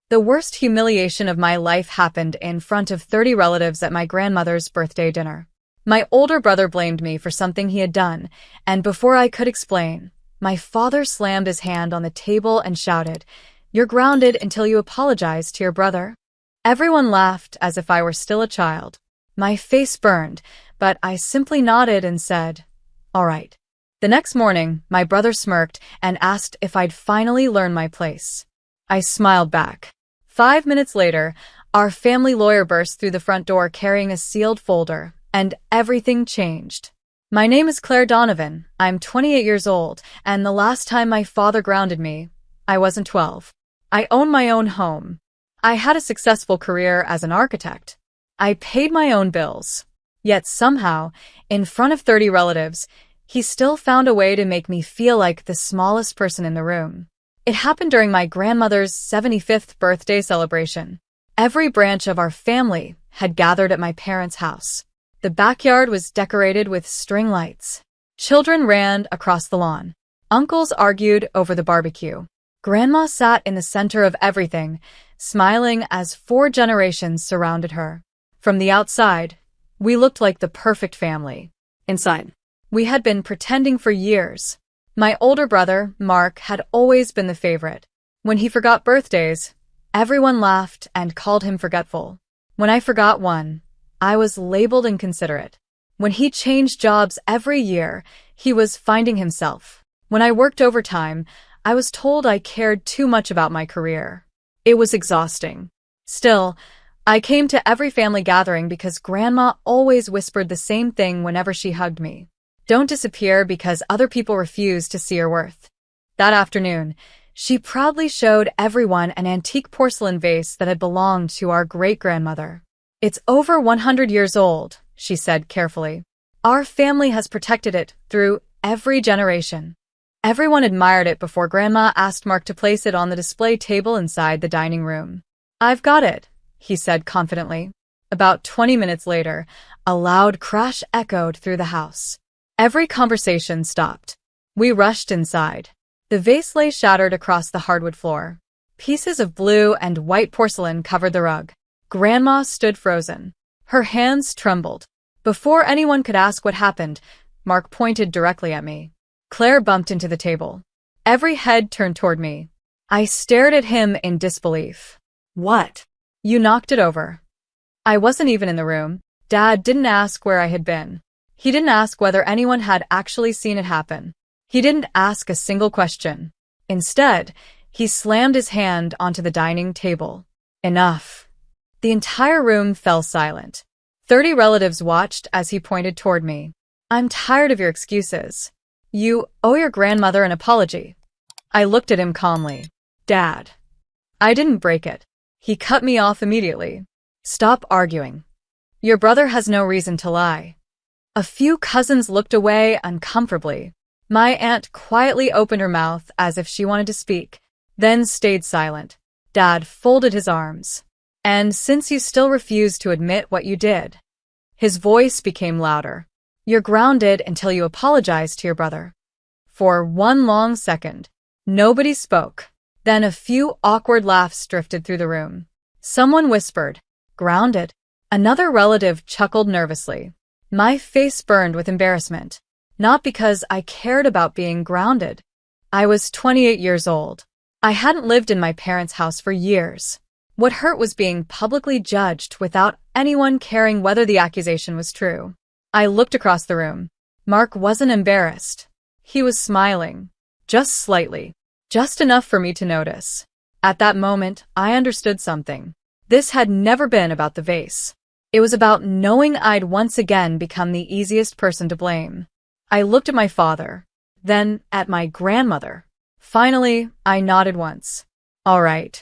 The worst humiliation of my life happened in front of 30 relatives at my grandmother's birthday dinner. My older brother blamed me for something he had done, and before I could explain, my father slammed his hand on the table and shouted, "You're grounded until you apologize to your brother." Everyone laughed as if I were still a child. My face burned, but I simply nodded and said, "All right." The next morning, my brother smirked and asked if I'd finally learned my place. I smiled back. 5 minutes later, our family lawyer burst through the front door carrying a sealed folder, and everything changed. My name is Claire Donovan. I'm 28 years old, and the last time my father grounded me, I wasn't 12. I own my own home. I had a successful career as an architect. I paid my own bills. Yet somehow, in front of 30 relatives, he still found a way to make me feel like the smallest person in the room. It happened during my grandmother's 75th birthday celebration. Every branch of our family had gathered at my parents' house. The backyard was decorated with string lights. Children ran across the lawn. Uncles argued over the barbecue. Grandma sat in the center of everything, smiling as 4 generations surrounded her. From the outside, we looked like the perfect family. Inside, we had been pretending for years. My older brother, Mark, had always been the favorite. When he forgot birthdays, everyone laughed and called him forgetful. When I forgot one, I was labeled inconsiderate. When he changed jobs every year, he was finding himself. When I worked overtime, I was told I cared too much about my career. It was exhausting. Still, I came to every family gathering because Grandma always whispered the same thing whenever she hugged me. Don't disappear because other people refuse to see your worth. That afternoon, she proudly showed everyone an antique porcelain vase that had belonged to our great-grandmother. "It's over 100 years old," she said carefully. "Our family has protected it through every generation." Everyone admired it before Grandma asked Mark to place it on the display table inside the dining room. "I've got it," he said confidently. About 20 minutes later, a loud crash echoed through the house. Every conversation stopped. We rushed inside. The vase lay shattered across the hardwood floor. Pieces of blue and white porcelain covered the rug. Grandma stood frozen. Her hands trembled. Before anyone could ask what happened, Mark pointed directly at me. Claire bumped into the table. Every head turned toward me. I stared at him in disbelief. "What? You knocked it over." I wasn't even in the room. Dad didn't ask where I had been. He didn't ask whether anyone had actually seen it happen. He didn't ask a single question. Instead, he slammed his hand onto the dining table. Enough. The entire room fell silent. 30 relatives watched as he pointed toward me. "I'm tired of your excuses. You owe your grandmother an apology." I looked at him calmly. "Dad, I didn't break it." He cut me off immediately. "Stop arguing. Your brother has no reason to lie." A few cousins looked away uncomfortably. My aunt quietly opened her mouth as if she wanted to speak, then stayed silent. Dad folded his arms. "And since you still refuse to admit what you did," his voice became louder, "you're grounded until you apologize to your brother." For one long second, nobody spoke. Then a few awkward laughs drifted through the room. Someone whispered, "Grounded?" Another relative chuckled nervously. My face burned with embarrassment. Not because I cared about being grounded. I was 28 years old. I hadn't lived in my parents' house for years. What hurt was being publicly judged without anyone caring whether the accusation was true. I looked across the room. Mark wasn't embarrassed. He was smiling. Just slightly. Just enough for me to notice. At that moment, I understood something. This had never been about the vase. It was about knowing I'd once again become the easiest person to blame. I looked at my father, then at my grandmother. Finally, I nodded once. "All right.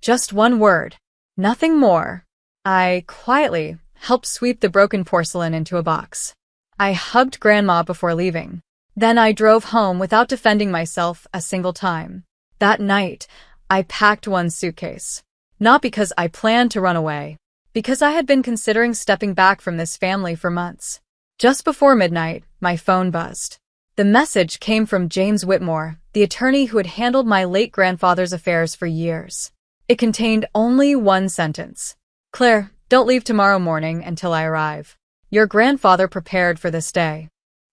Just one word. Nothing more." I quietly helped sweep the broken porcelain into a box. I hugged Grandma before leaving. Then I drove home without defending myself a single time. That night, I packed one suitcase. Not because I planned to run away. Because I had been considering stepping back from this family for months. Just before midnight, my phone buzzed. The message came from James Whitmore, the attorney who had handled my late grandfather's affairs for years. It contained only one sentence. Claire, don't leave tomorrow morning until I arrive. Your grandfather prepared for this day.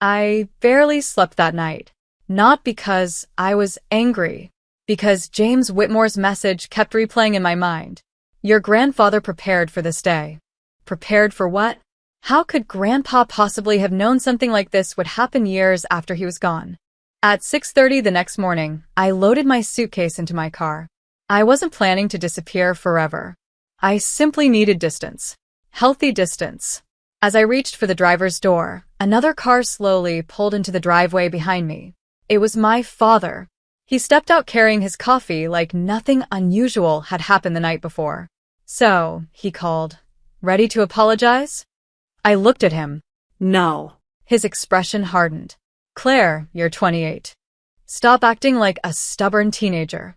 I barely slept that night. Not because I was angry, because James Whitmore's message kept replaying in my mind. Your grandfather prepared for this day. Prepared for what? How could Grandpa possibly have known something like this would happen years after he was gone? At 6:30 the next morning, I loaded my suitcase into my car. I wasn't planning to disappear forever. I simply needed distance. Healthy distance. As I reached for the driver's door, another car slowly pulled into the driveway behind me. It was my father. He stepped out carrying his coffee like nothing unusual had happened the night before. So, he called, ready to apologize? I looked at him. No. His expression hardened. Claire, you're 28. Stop acting like a stubborn teenager.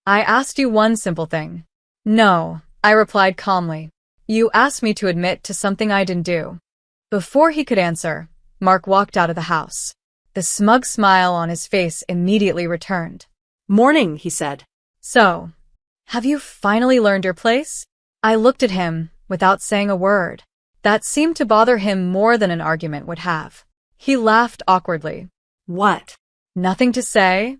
I asked you one simple thing. No, I replied calmly. You asked me to admit to something I didn't do. Before he could answer, Mark walked out of the house. The smug smile on his face immediately returned. Morning, he said. So, have you finally learned your place? I looked at him without saying a word. That seemed to bother him more than an argument would have. He laughed awkwardly. What? Nothing to say.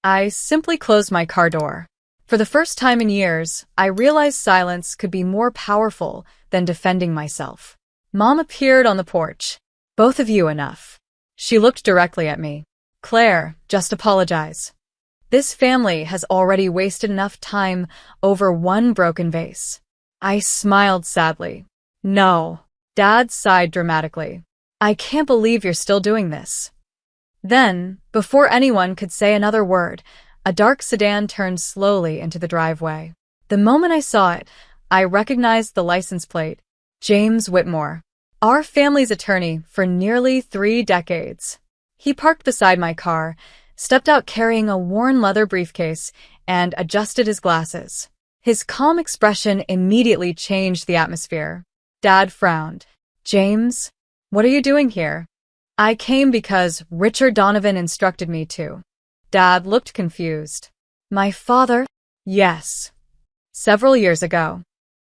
I simply closed my car door. For the first time in years, I realized silence could be more powerful than defending myself. Mom appeared on the porch. Both of you enough. She looked directly at me. Claire, just apologize. This family has already wasted enough time over one broken vase. I smiled sadly. No. Dad sighed dramatically. I can't believe you're still doing this. Then, before anyone could say another word, a dark sedan turned slowly into the driveway. The moment I saw it, I recognized the license plate. James Whitmore, our family's attorney for nearly 3 decades. He parked beside my car, stepped out carrying a worn leather briefcase, and adjusted his glasses. His calm expression immediately changed the atmosphere. Dad frowned. James, what are you doing here? I came because Richard Donovan instructed me to. Dad looked confused. My father? Yes. Several years ago.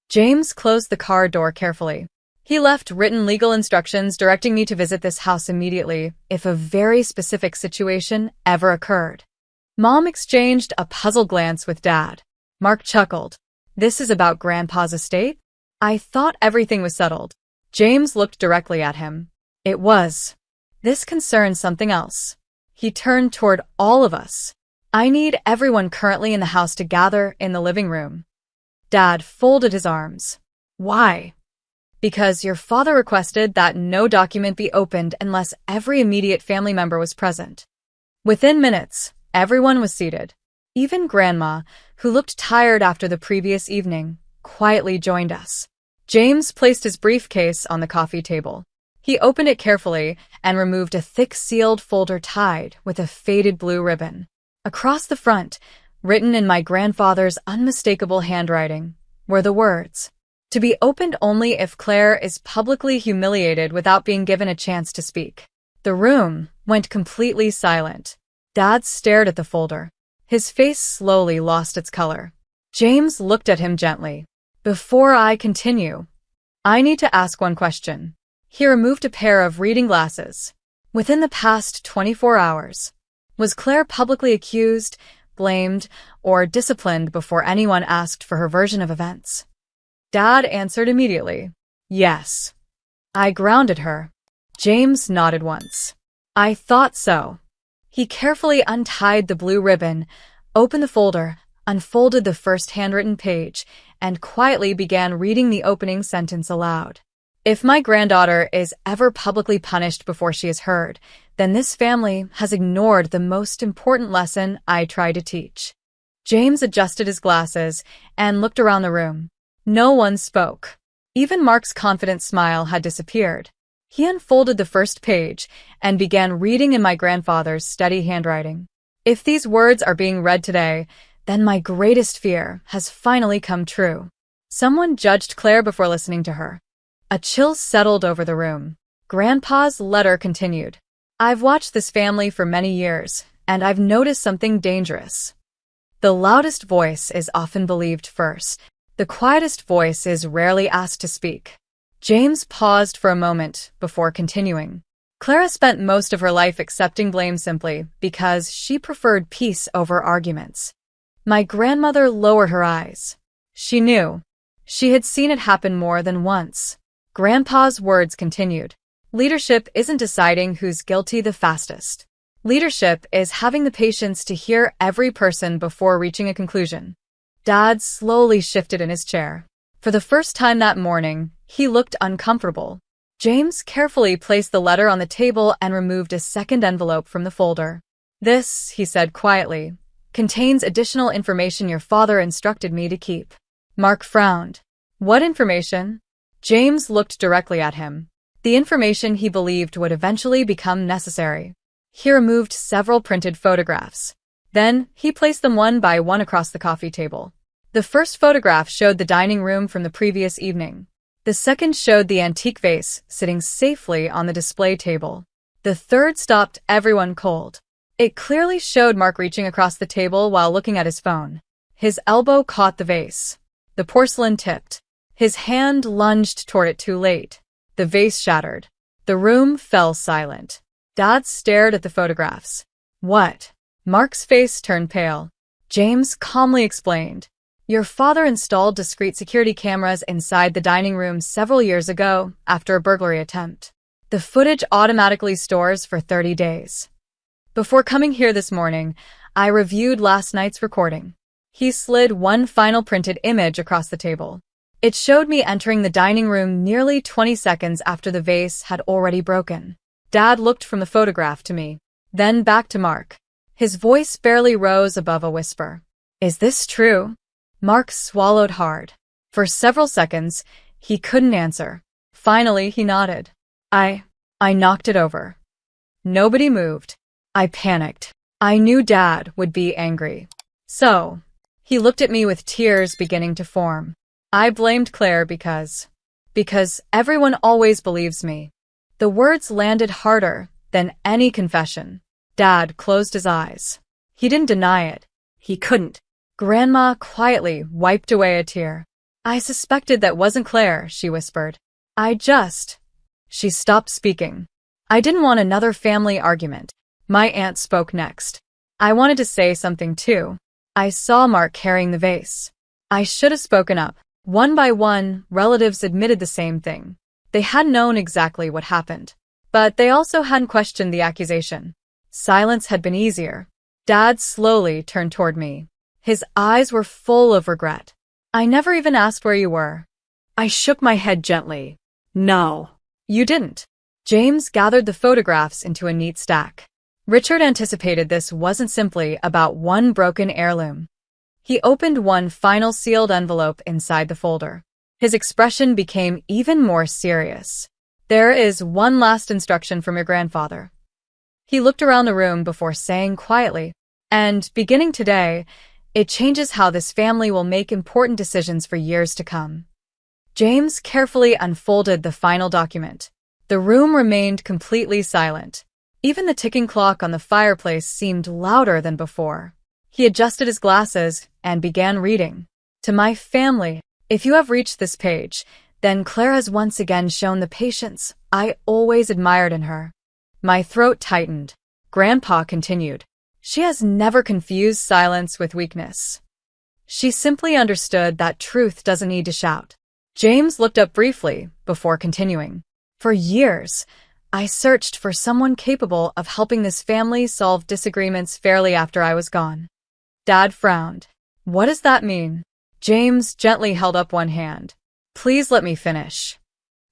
James closed the car door carefully. He left written legal instructions directing me to visit this house immediately if a very specific situation ever occurred. Mom exchanged a puzzled glance with Dad. Mark chuckled. This is about Grandpa's estate? I thought everything was settled. James looked directly at him. It was. This concerns something else. He turned toward all of us. I need everyone currently in the house to gather in the living room. Dad folded his arms. Why? Because your father requested that no document be opened unless every immediate family member was present. Within minutes, everyone was seated. Even Grandma, who looked tired after the previous evening, quietly joined us. James placed his briefcase on the coffee table. He opened it carefully and removed a thick sealed folder tied with a faded blue ribbon. Across the front, written in my grandfather's unmistakable handwriting, were the words, "To be opened only if Claire is publicly humiliated without being given a chance to speak." The room went completely silent. Dad stared at the folder. His face slowly lost its color. James looked at him gently. Before I continue, I need to ask one question. He removed a pair of reading glasses. Within the past 24 hours, was Claire publicly accused, blamed, or disciplined before anyone asked for her version of events? Dad answered immediately. Yes. I grounded her. James nodded once. I thought so. He carefully untied the blue ribbon, opened the folder, unfolded the first handwritten page, and quietly began reading the opening sentence aloud. If my granddaughter is ever publicly punished before she is heard, then this family has ignored the most important lesson I tried to teach. James adjusted his glasses and looked around the room. No one spoke. Even Mark's confident smile had disappeared. He unfolded the first page and began reading in my grandfather's steady handwriting. If these words are being read today, then my greatest fear has finally come true. Someone judged Claire before listening to her. A chill settled over the room. Grandpa's letter continued. I've watched this family for many years, and I've noticed something dangerous. The loudest voice is often believed first. The quietest voice is rarely asked to speak. James paused for a moment before continuing. Clara spent most of her life accepting blame simply because she preferred peace over arguments. My grandmother lowered her eyes. She knew. She had seen it happen more than once. Grandpa's words continued. Leadership isn't deciding who's guilty the fastest. Leadership is having the patience to hear every person before reaching a conclusion. Dad slowly shifted in his chair. For the first time that morning, he looked uncomfortable. James carefully placed the letter on the table and removed a second envelope from the folder. "This," he said quietly, "contains additional information your father instructed me to keep." Mark frowned. "What information?" James looked directly at him. The information he believed would eventually become necessary. He removed several printed photographs. Then, he placed them one by one across the coffee table. The first photograph showed the dining room from the previous evening. The second showed the antique vase sitting safely on the display table. The third stopped everyone cold. It clearly showed Mark reaching across the table while looking at his phone. His elbow caught the vase. The porcelain tipped. His hand lunged toward it too late. The vase shattered. The room fell silent. Dad stared at the photographs. "What?" Mark's face turned pale. James calmly explained. "Your father installed discreet security cameras inside the dining room several years ago after a burglary attempt. The footage automatically stores for 30 days. Before coming here this morning, I reviewed last night's recording." He slid one final printed image across the table. It showed me entering the dining room nearly 20 seconds after the vase had already broken. Dad looked from the photograph to me, then back to Mark. His voice barely rose above a whisper. "Is this true?" Mark swallowed hard. For several seconds, he couldn't answer. Finally, he nodded. I knocked it over." Nobody moved. I panicked. I knew Dad would be angry. "So," he looked at me with tears beginning to form. "I blamed Claire because everyone always believes me." The words landed harder than any confession. Dad closed his eyes. He didn't deny it. He couldn't. Grandma quietly wiped away a tear. "I suspected that wasn't Claire," she whispered. She stopped speaking. "I didn't want another family argument." My aunt spoke next. "I wanted to say something too. I saw Mark carrying the vase. I should have spoken up." One by one, relatives admitted the same thing. They hadn't known exactly what happened, but they also hadn't questioned the accusation. Silence had been easier. Dad slowly turned toward me. His eyes were full of regret. "I never even asked where you were." I shook my head gently. "No." "You didn't." James gathered the photographs into a neat stack. Richard anticipated this wasn't simply about one broken heirloom. He opened one final sealed envelope inside the folder. His expression became even more serious. "There is one last instruction from your grandfather." He looked around the room before saying quietly, "And beginning today, it changes how this family will make important decisions for years to come." James carefully unfolded the final document. The room remained completely silent. Even the ticking clock on the fireplace seemed louder than before. He adjusted his glasses and began reading. "To my family, if you have reached this page, then Claire has once again shown the patience I always admired in her." My throat tightened. Grandpa continued. "She has never confused silence with weakness. She simply understood that truth doesn't need to shout." James looked up briefly before continuing. "For years, I searched for someone capable of helping this family solve disagreements fairly after I was gone." Dad frowned. "What does that mean?" James gently held up one hand. "Please let me finish."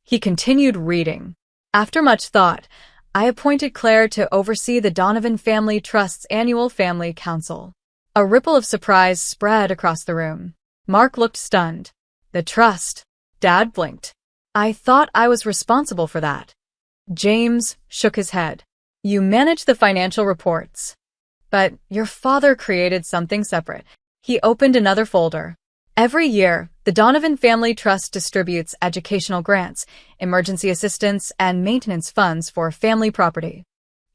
He continued reading. "After much thought, I appointed Claire to oversee the Donovan Family Trust's annual family council." A ripple of surprise spread across the room. Mark looked stunned. "The trust?" Dad blinked. "I thought I was responsible for that." James shook his head. "You manage the financial reports. But your father created something separate." He opened another folder. "Every year, the Donovan Family Trust distributes educational grants, emergency assistance, and maintenance funds for family property."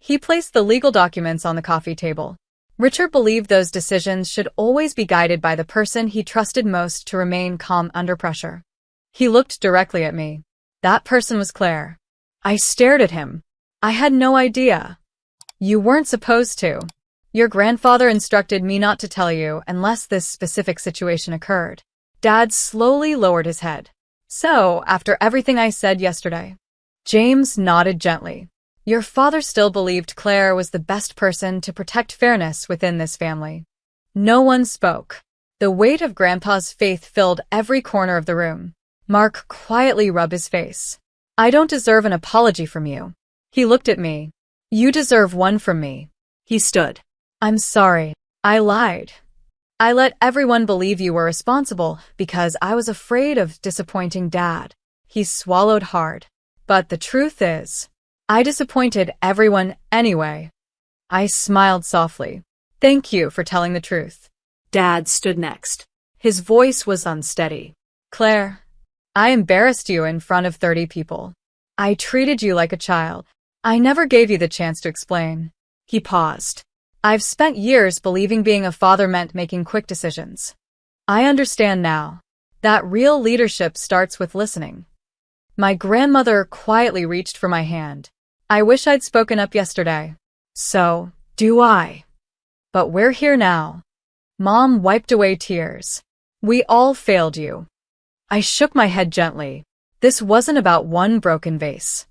He placed the legal documents on the coffee table. Richard believed those decisions should always be guided by the person he trusted most to remain calm under pressure. He looked directly at me. That person was Claire. I stared at him. I had no idea. You weren't supposed to. Your grandfather instructed me not to tell you unless this specific situation occurred. Dad slowly lowered his head. So, after everything I said yesterday? James nodded gently. Your father still believed Claire was the best person to protect fairness within this family. No one spoke. The weight of Grandpa's faith filled every corner of the room. Mark quietly rubbed his face. I don't deserve an apology from you. He looked at me. You deserve one from me. He stood. I'm sorry. I lied. I let everyone believe you were responsible because I was afraid of disappointing Dad. He swallowed hard. But the truth is, I disappointed everyone anyway. I smiled softly. Thank you for telling the truth. Dad stood next. His voice was unsteady. Claire, I embarrassed you in front of 30 people. I treated you like a child. I never gave you the chance to explain. He paused. I've spent years believing being a father meant making quick decisions. I understand now that real leadership starts with listening. My grandmother quietly reached for my hand. I wish I'd spoken up yesterday. So, do I. But we're here now. Mom wiped away tears. We all failed you. I shook my head gently. This wasn't about one broken vase.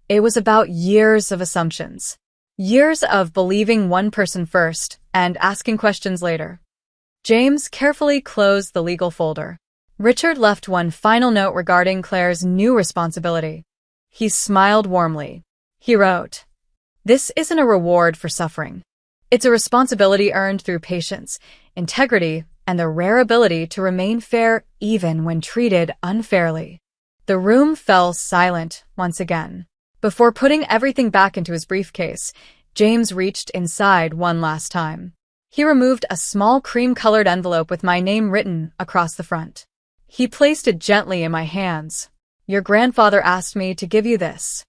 It was about years of assumptions. Years of believing one person first and asking questions later. James carefully closed the legal folder. Richard left one final note regarding Claire's new responsibility. He smiled warmly. He wrote, "This isn't a reward for suffering. It's a responsibility earned through patience, integrity, and the rare ability to remain fair even when treated unfairly." The room fell silent once again. Before putting everything back into his briefcase, James reached inside one last time. He removed a small cream-colored envelope with my name written across the front. He placed it gently in my hands. Your grandfather asked me to give you this.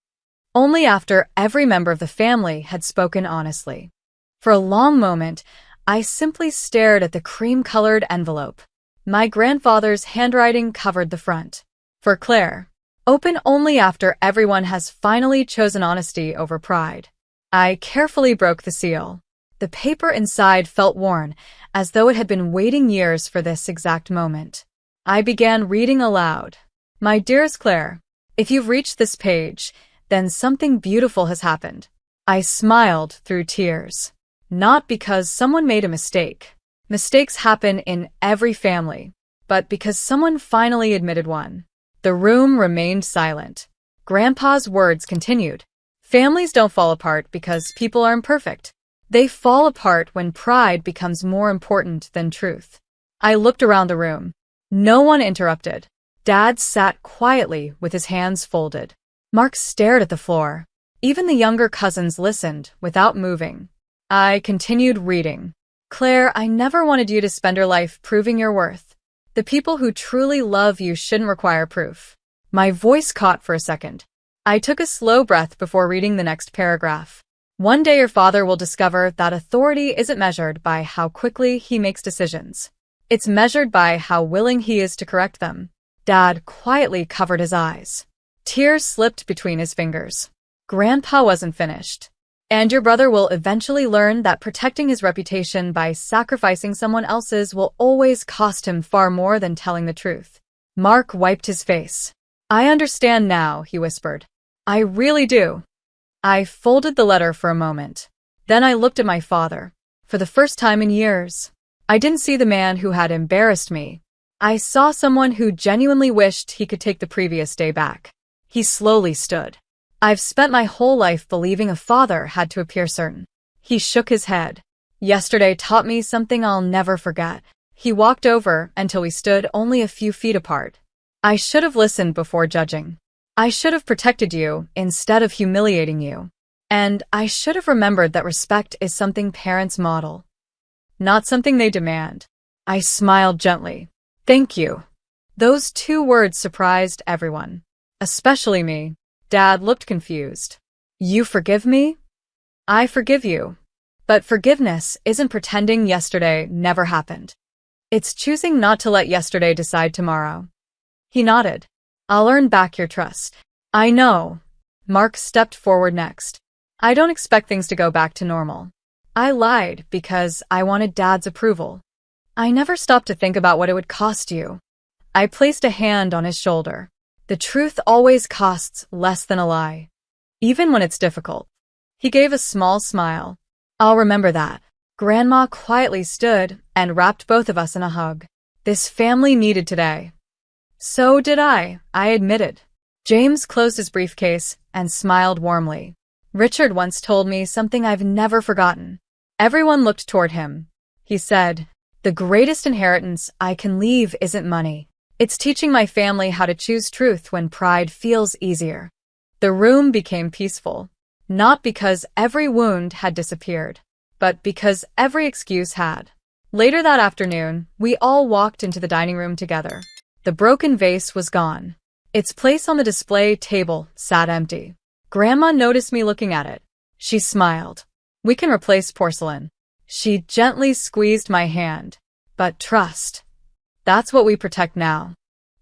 Only after every member of the family had spoken honestly. For a long moment, I simply stared at the cream-colored envelope. My grandfather's handwriting covered the front. For Claire. Open only after everyone has finally chosen honesty over pride. I carefully broke the seal. The paper inside felt worn, as though it had been waiting years for this exact moment. I began reading aloud. My dearest Claire, if you've reached this page, then something beautiful has happened. I smiled through tears. Not because someone made a mistake. Mistakes happen in every family. But because someone finally admitted one. The room remained silent. Grandpa's words continued. Families don't fall apart because people are imperfect. They fall apart when pride becomes more important than truth. I looked around the room. No one interrupted. Dad sat quietly with his hands folded. Mark stared at the floor. Even the younger cousins listened without moving. I continued reading. Claire, I never wanted you to spend your life proving your worth. The people who truly love you shouldn't require proof. My voice caught for a second. I took a slow breath before reading the next paragraph. One day your father will discover that authority isn't measured by how quickly he makes decisions. It's measured by how willing he is to correct them. Dad quietly covered his eyes. Tears slipped between his fingers. Grandpa wasn't finished. And your brother will eventually learn that protecting his reputation by sacrificing someone else's will always cost him far more than telling the truth. Mark wiped his face. I understand now, he whispered. I really do. I folded the letter for a moment. Then I looked at my father. For the first time in years, I didn't see the man who had embarrassed me. I saw someone who genuinely wished he could take the previous day back. He slowly stood. I've spent my whole life believing a father had to appear certain. He shook his head. Yesterday taught me something I'll never forget. He walked over until we stood only a few feet apart. I should have listened before judging. I should have protected you instead of humiliating you. And I should have remembered that respect is something parents model, not something they demand. I smiled gently. Thank you. Those 2 words surprised everyone, especially me. Dad looked confused. You forgive me? I forgive you. But forgiveness isn't pretending yesterday never happened. It's choosing not to let yesterday decide tomorrow. He nodded. I'll earn back your trust. I know. Mark stepped forward next. I don't expect things to go back to normal. I lied because I wanted Dad's approval. I never stopped to think about what it would cost you. I placed a hand on his shoulder. The truth always costs less than a lie, even when it's difficult. He gave a small smile. I'll remember that. Grandma quietly stood and wrapped both of us in a hug. This family needed today. So did I admitted. James closed his briefcase and smiled warmly. Richard once told me something I've never forgotten. Everyone looked toward him. He said, the greatest inheritance I can leave isn't money. It's teaching my family how to choose truth when pride feels easier. The room became peaceful, not because every wound had disappeared, but because every excuse had. Later that afternoon, we all walked into the dining room together. The broken vase was gone. Its place on the display table sat empty. Grandma noticed me looking at it. She smiled. We can replace porcelain. She gently squeezed my hand. But trust. That's what we protect now.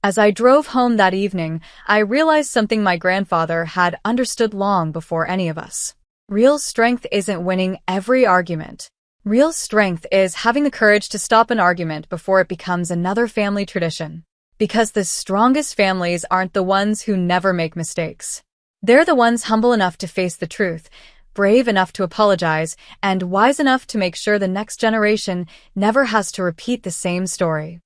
As I drove home that evening, I realized something my grandfather had understood long before any of us. Real strength isn't winning every argument. Real strength is having the courage to stop an argument before it becomes another family tradition. Because the strongest families aren't the ones who never make mistakes. They're the ones humble enough to face the truth, brave enough to apologize, and wise enough to make sure the next generation never has to repeat the same story.